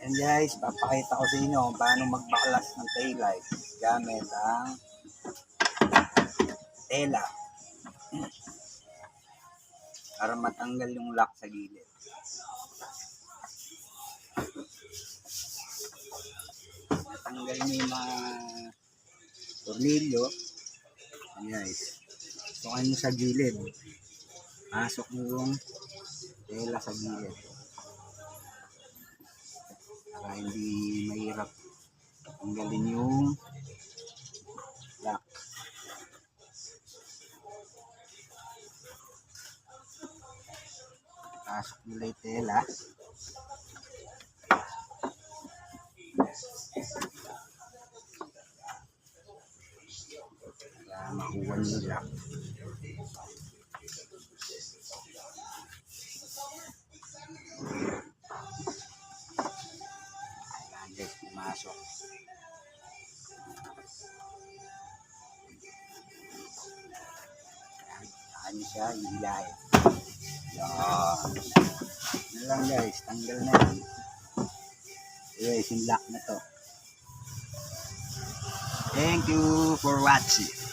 And guys, papakita ko sa inyo kung paano magbaklas ng taillight gamit ang tela para matanggal yung lock sa gilid. Matanggal nyo yung mga tornilyo. Ayan guys, sukan nyo sa gilid. Pasok nyo yung tela sa gilid para hindi mahirap tanggalin yung lock. Pasok nila yung tela. Para makuha nyo yung lock. Ayan guys, pumasok. Saan nyo siya hihilahin. Yan. Yan lang guys, tanggal na yan. Guys, yung lock na to. Thank you for watching.